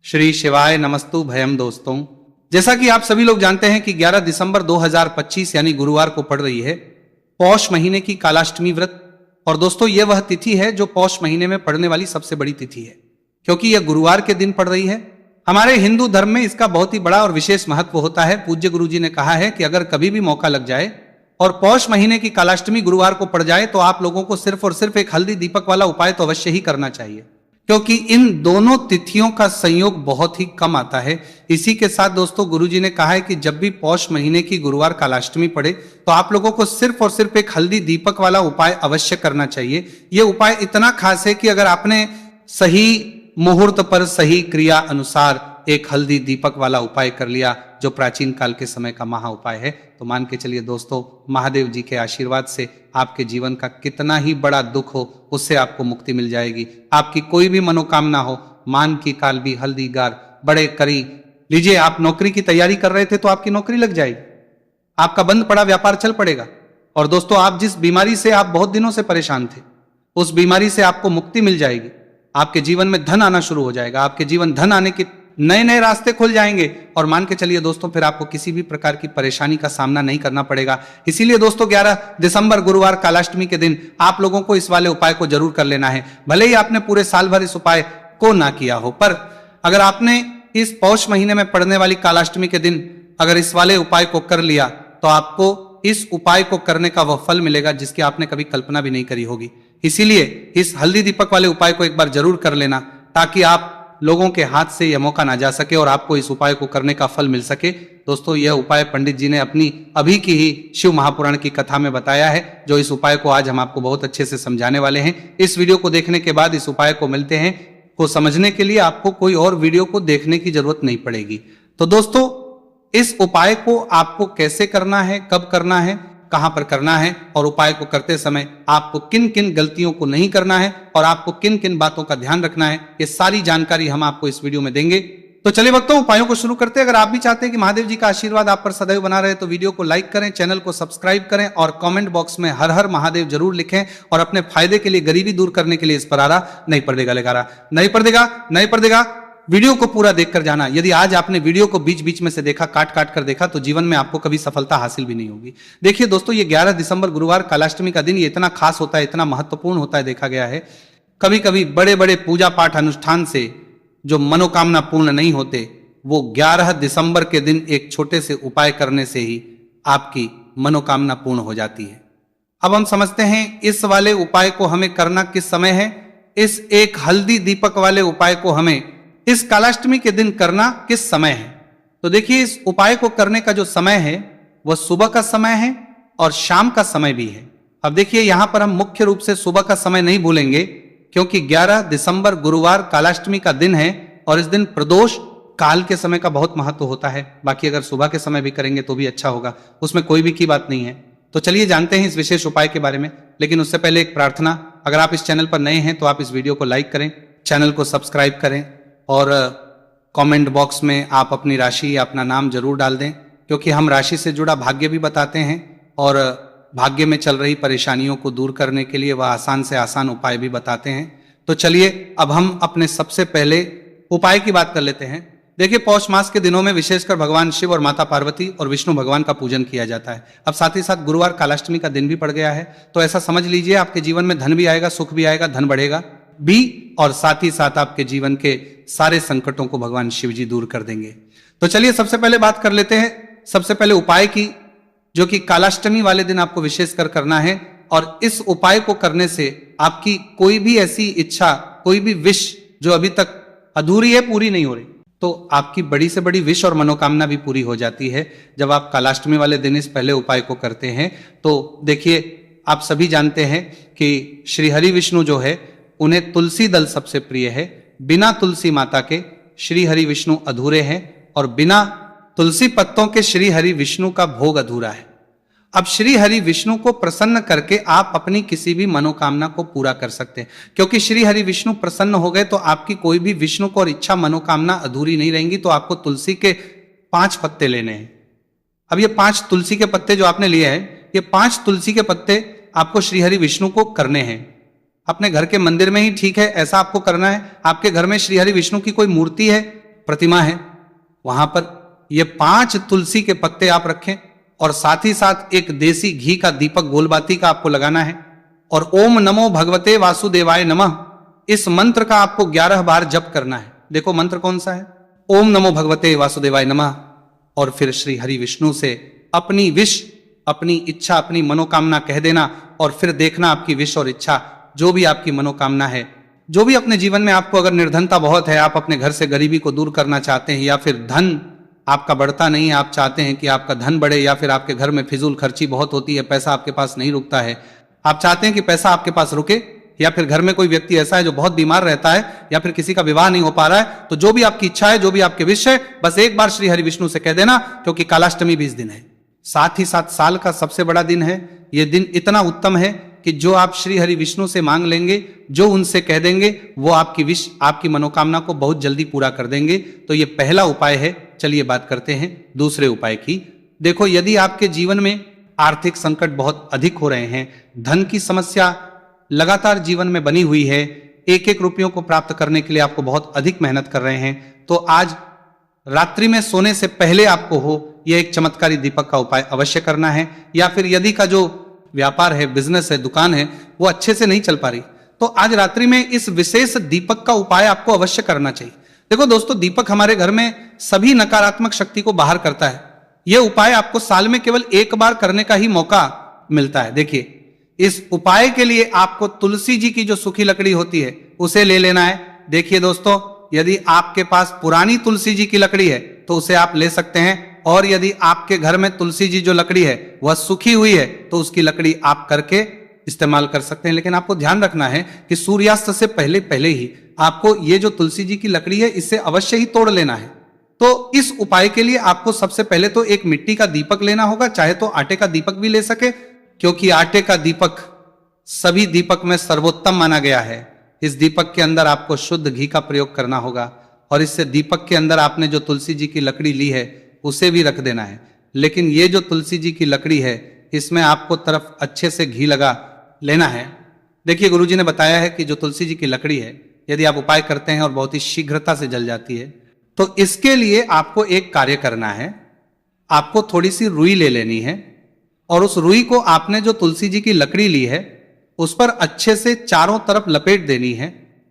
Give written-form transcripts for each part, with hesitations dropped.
श्री शिवाय नमस्तु भयम। दोस्तों, जैसा कि आप सभी लोग जानते हैं कि 11 दिसंबर 2025 यानी गुरुवार को पड़ रही है पौष महीने की कालाष्टमी व्रत। और दोस्तों, यह वह तिथि है जो पौष महीने में पड़ने वाली सबसे बड़ी तिथि है, क्योंकि यह गुरुवार के दिन पड़ रही है। हमारे हिंदू धर्म में इसका बहुत ही बड़ा और विशेष महत्व होता है। पूज्य गुरु जी ने कहा है कि अगर कभी भी मौका लग जाए और पौष महीने की कालाष्टमी गुरुवार को पड़ जाए तो आप लोगों को सिर्फ और सिर्फ एक हल्दी दीपक वाला उपाय तो अवश्य ही करना चाहिए, क्योंकि इन दोनों तिथियों का संयोग बहुत ही कम आता है। इसी के साथ दोस्तों, गुरुजी ने कहा है कि जब भी पौष महीने की गुरुवार कालाष्टमी पड़े तो आप लोगों को सिर्फ और सिर्फ एक हल्दी दीपक वाला उपाय अवश्य करना चाहिए। यह उपाय इतना खास है कि अगर आपने सही मुहूर्त पर सही क्रिया अनुसार एक हल्दी दीपक वाला उपाय कर लिया, जो प्राचीन काल के समय का महा उपाय है, तो मान के चलिए दोस्तों, महादेव जी के आशीर्वाद से आपके जीवन का कितना ही बड़ा दुख हो उससे आपको मुक्ति मिल जाएगी। आपकी कोई भी मनोकामना हो, मान की काल भी हल्दी गार बड़े करी लीजिए। आप नौकरी की तैयारी कर रहे थे तो आपकी नौकरी लग जाएगी, आपका बंद पड़ा व्यापार चल पड़ेगा। और दोस्तों, आप जिस बीमारी से आप बहुत दिनों से परेशान थे, उस बीमारी से आपको मुक्ति मिल जाएगी। आपके जीवन में धन आना शुरू हो जाएगा, आपके जीवन धन आने के नए नए रास्ते खुल जाएंगे। और मान के चलिए दोस्तों, फिर आपको किसी भी प्रकार की परेशानी का सामना नहीं करना पड़ेगा। इसीलिए दोस्तों, 11 दिसंबर गुरुवार कालाष्टमी के दिन आप लोगों को इस वाले उपाय को जरूर कर लेना है। भले ही आपने पूरे साल भर इस उपाय को ना किया हो, पर अगर आपने इस पौष महीने में पड़ने वाली कालाष्टमी के दिन अगर इस वाले उपाय को कर लिया तो आपको इस उपाय को करने का वह फल मिलेगा जिसकी आपने कभी कल्पना भी नहीं करी होगी। इसीलिए इस हल्दी दीपक वाले उपाय को एक बार जरूर कर लेना, ताकि आप लोगों के हाथ से यह मौका ना जा सके और आपको इस उपाय को करने का फल मिल सके। दोस्तों, यह उपाय पंडित जी ने अपनी अभी की ही शिव महापुराण की कथा में बताया है, जो इस उपाय को आज हम आपको बहुत अच्छे से समझाने वाले हैं। इस वीडियो को देखने के बाद इस उपाय को मिलते हैं को समझने के लिए आपको कोई और वीडियो को देखने की जरूरत नहीं पड़ेगी। तो दोस्तों, इस उपाय को आपको कैसे करना है, कब करना है, कहां पर करना है, और उपाय को करते समय आपको किन किन गलतियों को नहीं करना है और आपको किन किन बातों का ध्यान रखना है, ये सारी जानकारी हम आपको इस वीडियो में देंगे। तो चलिए भक्तों, उपायों को शुरू करते हैं। अगर आप भी चाहते हैं कि महादेव जी का आशीर्वाद आप पर सदैव बना रहे तो वीडियो को लाइक करें, चैनल को सब्सक्राइब करें और कमेंट बॉक्स में हर हर महादेव जरूर लिखें। और अपने फायदे के लिए, गरीबी दूर करने के लिए इस पर आ रहा नहीं पर देगा लेगा रहा नहीं पर देगा वीडियो को पूरा देखकर जाना। यदि आज आपने वीडियो को बीच बीच में से देखा, काट काट कर देखा, तो जीवन में आपको कभी सफलता हासिल भी नहीं होगी। देखिए दोस्तों, ये 11 दिसंबर गुरुवार कालाष्टमी का दिन ये इतना खास होता है, इतना महत्वपूर्ण होता है, देखा गया है कभी कभी बड़े बड़े पूजा पाठ अनुष्ठान से जो मनोकामना पूर्ण नहीं होते, वो 11 दिसंबर के दिन एक छोटे से उपाय करने से ही आपकी मनोकामना पूर्ण हो जाती है। अब हम समझते हैं इस वाले उपाय को हमें करना किस समय है। इस एक हल्दी दीपक वाले उपाय को हमें इस कालाष्टमी के दिन करना किस समय है। तो देखिए, इस उपाय को करने का जो समय है वह सुबह का समय है और शाम का समय भी है। अब देखिए, यहां पर हम मुख्य रूप से सुबह का समय नहीं भूलेंगे, क्योंकि 11 दिसंबर गुरुवार कालाष्टमी का दिन है और इस दिन प्रदोष काल के समय का बहुत महत्व होता है। बाकी अगर सुबह के समय भी करेंगे तो भी अच्छा होगा, उसमें कोई भी की बात नहीं है। तो चलिए जानते हैं इस विशेष उपाय के बारे में। लेकिन उससे पहले एक प्रार्थना, अगर आप इस चैनल पर नए हैं तो आप इस वीडियो को लाइक करें, चैनल को सब्सक्राइब करें और कमेंट बॉक्स में आप अपनी राशि या अपना नाम जरूर डाल दें, क्योंकि हम राशि से जुड़ा भाग्य भी बताते हैं और भाग्य में चल रही परेशानियों को दूर करने के लिए वह आसान से आसान उपाय भी बताते हैं। तो चलिए अब हम अपने सबसे पहले उपाय की बात कर लेते हैं। देखिए, पौष मास के दिनों में विशेषकर भगवान शिव और माता पार्वती और विष्णु भगवान का पूजन किया जाता है। अब साथ ही साथ गुरुवार कालाष्टमी का दिन भी पड़ गया है, तो ऐसा समझ लीजिए आपके जीवन में धन भी आएगा, सुख भी आएगा, धन बढ़ेगा भी, और साथ ही साथ आपके जीवन के सारे संकटों को भगवान शिव जी दूर कर देंगे। तो चलिए सबसे पहले बात कर लेते हैं सबसे पहले उपाय की, जो कि कालाष्टमी वाले दिन आपको विशेषकर करना है। और इस उपाय को करने से आपकी कोई भी ऐसी इच्छा, कोई भी विश जो अभी तक अधूरी है, पूरी नहीं हो रही, तो आपकी बड़ी से बड़ी विश और मनोकामना भी पूरी हो जाती है जब आप कालाष्टमी वाले दिन इस पहले उपाय को करते हैं। तो देखिए, आप सभी जानते हैं कि श्री हरि विष्णु जो है उन्हें तुलसी दल सबसे प्रिय है। बिना तुलसी माता के श्री हरि विष्णु अधूरे हैं और बिना तुलसी पत्तों के श्री हरि विष्णु का भोग अधूरा है। अब श्री हरि विष्णु को प्रसन्न करके आप अपनी किसी भी मनोकामना को पूरा कर सकते हैं, क्योंकि श्री हरि विष्णु प्रसन्न हो गए तो आपकी कोई भी विष्णु को और इच्छा मनोकामना अधूरी नहीं रहेंगी। तो आपको तुलसी के 5 पत्ते लेने हैं। अब ये 5 तुलसी के पत्ते जो आपने लिए हैं, ये 5 तुलसी के पत्ते आपको श्री हरि विष्णु को करने हैं। अपने घर के मंदिर में ही ठीक है, ऐसा आपको करना है। आपके घर में श्री हरि विष्णु की कोई मूर्ति है प्रतिमा है वहां पर ये 5 तुलसी के पत्ते आप रखें और साथ ही साथ एक देसी घी का दीपक गोलबाती का आपको लगाना है और ओम नमो भगवते वासुदेवाय नमः इस मंत्र का आपको 11 बार जप करना है। देखो मंत्र कौन सा है, ओम नमो भगवते वासुदेवाय नमः, और फिर श्री हरि विष्णु से अपनी विश, अपनी इच्छा, अपनी मनोकामना कह देना और फिर देखना आपकी विश और इच्छा जो भी आपकी मनोकामना है, जो भी अपने जीवन में आपको अगर निर्धनता बहुत है, आप अपने घर से गरीबी को दूर करना चाहते हैं, या फिर धन आपका बढ़ता नहीं है, आप चाहते हैं कि आपका धन बढ़े, या फिर आपके घर में फिजूल खर्ची बहुत होती है, पैसा आपके पास नहीं रुकता है, आप चाहते हैं कि पैसा आपके पास रुके, या फिर घर में कोई व्यक्ति ऐसा है जो बहुत बीमार रहता है, या फिर किसी का विवाह नहीं हो पा रहा है, तो जो भी आपकी इच्छा है, जो भी आपके विश है, बस एक बार श्री हरि विष्णु से कह देना, क्योंकि कालाष्टमी भी इस दिन है। साथ ही साथ साल का सबसे बड़ा दिन है। यह दिन इतना उत्तम है कि जो आप श्री हरि विष्णु से मांग लेंगे, जो उनसे कह देंगे, वो आपकी विश, आपकी मनोकामना को बहुत जल्दी पूरा कर देंगे। तो ये पहला उपाय है। चलिए बात करते हैं दूसरे उपाय की। देखो, यदि आपके जीवन में आर्थिक संकट बहुत अधिक हो रहे हैं, धन की समस्या लगातार जीवन में बनी हुई है, एक एक रुपयों को प्राप्त करने के लिए आपको बहुत अधिक मेहनत कर रहे हैं, तो आज रात्रि में सोने से पहले आपको हो यह एक चमत्कारी दीपक का उपाय अवश्य करना है। या फिर यदि का जो व्यापार है, बिजनेस है, दुकान है, वो अच्छे से नहीं चल पा रही, तो आज रात्रि में इस विशेष दीपक का उपाय आपको अवश्य करना चाहिए। देखो दोस्तों, दीपक हमारे घर में सभी नकारात्मक शक्ति को बाहर करता है। यह उपाय आपको साल में केवल एक बार करने का ही मौका मिलता है। देखिए, इस उपाय के लिए आपको तुलसी जी की जो सूखी लकड़ी होती है उसे ले लेना है। देखिए दोस्तों, यदि आपके पास पुरानी तुलसी जी की लकड़ी है तो उसे आप ले सकते हैं, और यदि आपके घर में तुलसी जी जो लकड़ी है वह सूखी हुई है तो उसकी लकड़ी आप करके इस्तेमाल कर सकते हैं। लेकिन आपको ध्यान रखना है कि सूर्यास्त से पहले पहले ही आपको ये जो तुलसी जी की लकड़ी है इसे अवश्य ही तोड़ लेना है। तो इस उपाय के लिए आपको सबसे पहले तो एक मिट्टी का दीपक लेना होगा, चाहे तो आटे का दीपक भी ले सके, क्योंकि आटे का दीपक सभी दीपक में सर्वोत्तम माना गया है। इस दीपक के अंदर आपको शुद्ध घी का प्रयोग करना होगा, और इससे दीपक के अंदर आपने जो तुलसी जी की लकड़ी ली है उसे भी रख देना है। लेकिन ये जो तुलसी जी की लकड़ी है, इसमें आपको तरफ अच्छे से घी लगा लेना है। देखिए, गुरुजी ने बताया है कि जो तुलसी जी की लकड़ी है, यदि आप उपाय करते हैं और बहुत ही शीघ्रता से जल जाती है, तो इसके लिए आपको एक कार्य करना है। आपको थोड़ी सी रुई ले लेनी है, और उस रुई को आपने जो तुलसी जी की लकड़ी ली है उस पर अच्छे से चारों तरफ लपेट देनी है।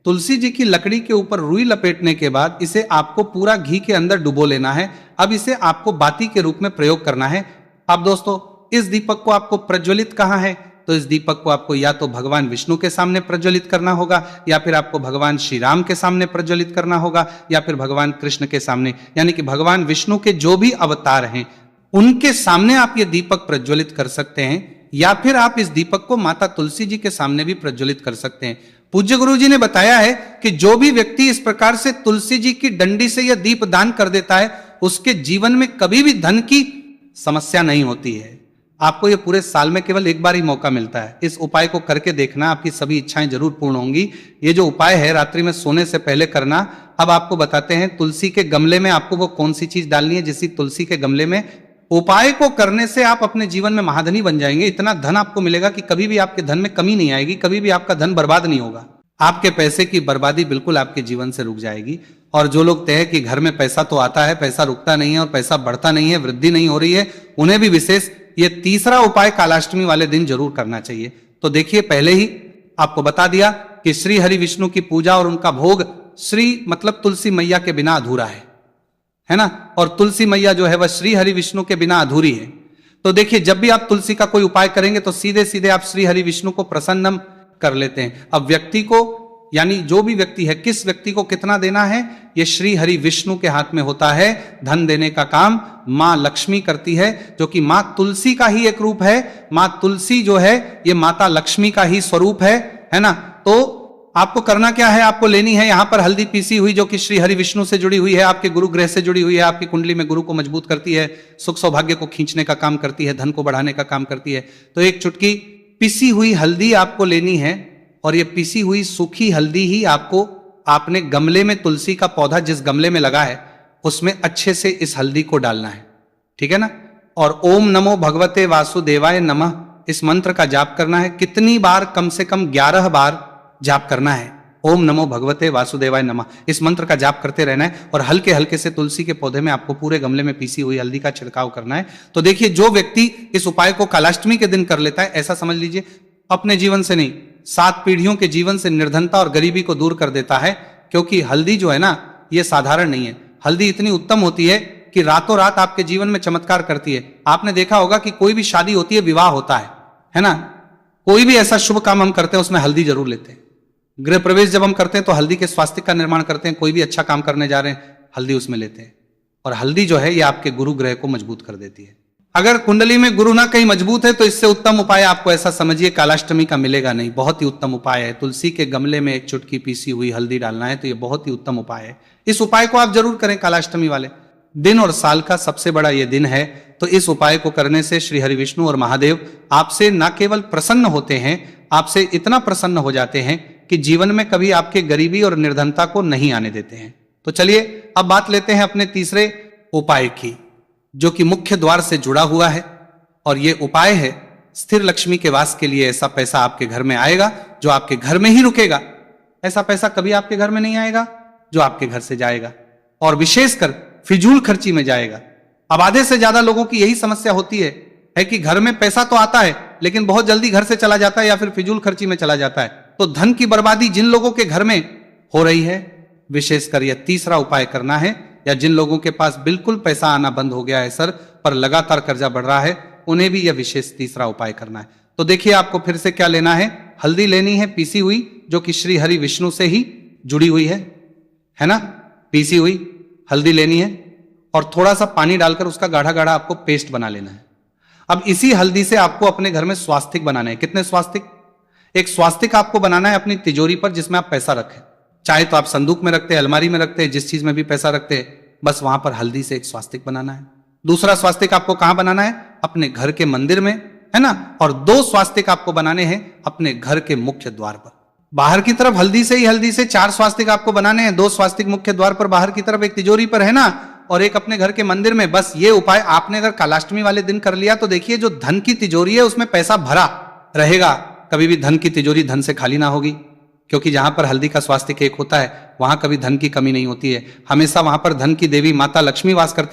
तुलसी जी की लकड़ी के ऊपर रुई लपेटने के बाद इसे आपको पूरा घी के अंदर डुबो लेना है। अब इसे आपको बाती के रूप में प्रयोग करना है। अब दोस्तों, इस दीपक को आपको प्रज्वलित कहाँ है, तो इस दीपक को आपको या तो भगवान विष्णु के सामने प्रज्वलित करना होगा, या फिर आपको भगवान श्री राम के सामने प्रज्वलित करना होगा, या फिर भगवान कृष्ण के सामने, यानी कि भगवान विष्णु के जो भी अवतार हैं उनके सामने आप ये दीपक प्रज्वलित कर सकते हैं, या फिर आप इस दीपक को माता तुलसी जी के सामने भी प्रज्वलित कर सकते हैं। पूज्य गुरु जी ने बताया है कि जो भी व्यक्ति इस प्रकार से तुलसी जी की डंडी से यह दीप दान कर देता है, उसके जीवन में कभी भी धन की समस्या नहीं होती है। आपको यह पूरे साल में केवल एक बार ही मौका मिलता है। इस उपाय को करके देखना, आपकी सभी इच्छाएं जरूर पूर्ण होंगी। ये जो उपाय है रात्रि में सोने से पहले करना। अब आपको बताते हैं तुलसी के गमले में आपको वो कौन सी चीज डालनी है, जिससे तुलसी के गमले में उपाय को करने से आप अपने जीवन में महाधनी बन जाएंगे। इतना धन आपको मिलेगा कि कभी भी आपके धन में कमी नहीं आएगी, कभी भी आपका धन बर्बाद नहीं होगा। आपके पैसे की बर्बादी बिल्कुल आपके जीवन से रुक जाएगी। और जो लोग कहे कि घर में पैसा तो आता है, पैसा रुकता नहीं है और पैसा बढ़ता नहीं है, वृद्धि नहीं हो रही है, उन्हें भी विशेष ये तीसरा उपाय कालाष्टमी वाले दिन जरूर करना चाहिए। तो देखिए, पहले ही आपको बता दिया कि श्री हरि विष्णु की पूजा और उनका भोग श्री मतलब तुलसी मैया के बिना अधूरा है ना, और तुलसी मैया जो है वह श्री हरि विष्णु के बिना अधूरी है। तो देखिए, जब भी आप तुलसी का कोई उपाय करेंगे तो सीधे सीधे आप श्री हरि विष्णु को प्रसन्न कर लेते हैं। अब व्यक्ति को, यानी जो भी व्यक्ति है, किस व्यक्ति को कितना देना है, यह श्री हरि विष्णु के हाथ में होता है। धन देने का काम मां लक्ष्मी करती है, जो कि मां तुलसी का ही एक रूप है। मां तुलसी जो है ये माता लक्ष्मी का ही स्वरूप है ना। तो आपको करना क्या है, आपको लेनी है यहां पर हल्दी पीसी हुई, जो कि श्री हरि विष्णु से जुड़ी हुई है, आपके गुरु ग्रह से जुड़ी हुई है, आपकी कुंडली में गुरु को मजबूत करती है, सुख सौभाग्य को खींचने का काम करती है, धन को बढ़ाने का काम करती है। तो एक चुटकी पिसी हुई हल्दी आपको लेनी है, और ये पिसी हुई सूखी हल्दी ही आपको, आपने गमले में तुलसी का पौधा जिस गमले में लगा है उसमें अच्छे से इस हल्दी को डालना है, ठीक है ना। और ओम नमो भगवते वासुदेवाय नमः इस मंत्र का जाप करना है। कितनी बार, कम से कम 11 बार जाप करना है। ओम नमो भगवते वासुदेवाय नमः, इस मंत्र का जाप करते रहना है और हल्के हल्के से तुलसी के पौधे में आपको पूरे गमले में पीसी हुई हल्दी का छिड़काव करना है। तो देखिए, जो व्यक्ति इस उपाय को कालाष्टमी के दिन कर लेता है, ऐसा समझ लीजिए अपने जीवन से नहीं, 7 पीढ़ियों के जीवन से निर्धनता और गरीबी को दूर कर देता है। क्योंकि हल्दी जो है ना, ये साधारण नहीं है। हल्दी इतनी उत्तम होती है कि रातों रात आपके जीवन में चमत्कार करती है। आपने देखा होगा कि कोई भी शादी होती है, विवाह होता है ना, कोई भी ऐसा शुभ काम हम करते हैं उसमें हल्दी जरूर लेते हैं। गृह प्रवेश जब हम करते हैं तो हल्दी के स्वास्तिक का निर्माण करते हैं। कोई भी अच्छा काम करने जा रहे हैं, हल्दी उसमें लेते हैं। और हल्दी जो है ये आपके गुरु ग्रह को मजबूत कर देती है। अगर कुंडली में गुरु ना कहीं मजबूत है तो इससे उत्तम उपाय आपको ऐसा समझिए कालाष्टमी का मिलेगा नहीं। बहुत ही उत्तम उपाय है। तुलसी के गमले में एक चुटकी पीसी हुई हल्दी डालना है, तो ये बहुत ही उत्तम उपाय है। इस उपाय को आप जरूर करें कालाष्टमी वाले दिन, और साल का सबसे बड़ा ये दिन है। तो इस उपाय को करने से श्री हरि विष्णु और महादेव आपसे न केवल प्रसन्न होते हैं, आपसे इतना प्रसन्न हो जाते हैं कि जीवन में कभी आपके गरीबी और निर्धनता को नहीं आने देते हैं। तो चलिए अब बात लेते हैं अपने तीसरे उपाय की, जो कि मुख्य द्वार से जुड़ा हुआ है। और यह उपाय है स्थिर लक्ष्मी के वास के लिए। ऐसा पैसा आपके घर में आएगा जो आपके घर में ही रुकेगा। ऐसा पैसा कभी आपके घर में नहीं आएगा जो आपके घर से जाएगा, और विशेषकर फिजूल खर्ची में जाएगा। अब आधे से ज्यादा लोगों की यही समस्या होती है कि घर में पैसा तो आता है लेकिन बहुत जल्दी घर से चला जाता है या फिर फिजूल खर्ची में चला जाता है। तो धन की बर्बादी जिन लोगों के घर में हो रही है, विशेषकर यह तीसरा उपाय करना है। या जिन लोगों के पास बिल्कुल पैसा आना बंद हो गया है सर, पर लगातार कर्जा बढ़ रहा है, उन्हें भी यह विशेष तीसरा उपाय करना है। तो देखिए आपको फिर से क्या लेना है। हल्दी लेनी है पीसी हुई, जो कि श्री हरि विष्णु से ही जुड़ी हुई है ना। पीसी हुई हल्दी लेनी है और थोड़ा सा पानी डालकर उसका गाढ़ा गाढ़ा आपको पेस्ट बना लेना है। अब इसी हल्दी से आपको अपने घर में स्वास्तिक बनाना है। कितने स्वास्तिक? एक स्वास्तिक आपको बनाना है अपनी तिजोरी पर, जिसमें आप पैसा रखें। चाहे तो आप संदूक में रखते हैं, अलमारी में रखते हैं, जिस चीज में भी पैसा रखते हैं, बस वहां पर हल्दी से एक स्वास्तिक बनाना है। दूसरा स्वास्तिक आपको कहां बनाना है? अपने घर के मंदिर में, है ना। और 2 स्वास्तिक आपको बनाने हैं अपने घर के मुख्य द्वार पर। बाहर की तरफ हल्दी से 4 स्वास्तिक आपको बनाने हैं। 2 स्वास्तिक मुख्य द्वार पर बाहर की तरफ, एक तिजोरी पर, है ना, और एक अपने घर के मंदिर में। बस ये उपाय आपने अगर कालाष्टमी वाले दिन कर लिया तो देखिए जो धन की तिजोरी है उसमें पैसा भरा रहेगा। कभी भी धन की तिजोरी धन से खाली ना होगी, क्योंकि जहां पर हल्दी का स्वास्तिक एक होता है वहां कभी धन की कमी नहीं होती है। हमेशा वहां पर धन की देवी माता लक्ष्मी वास करती है।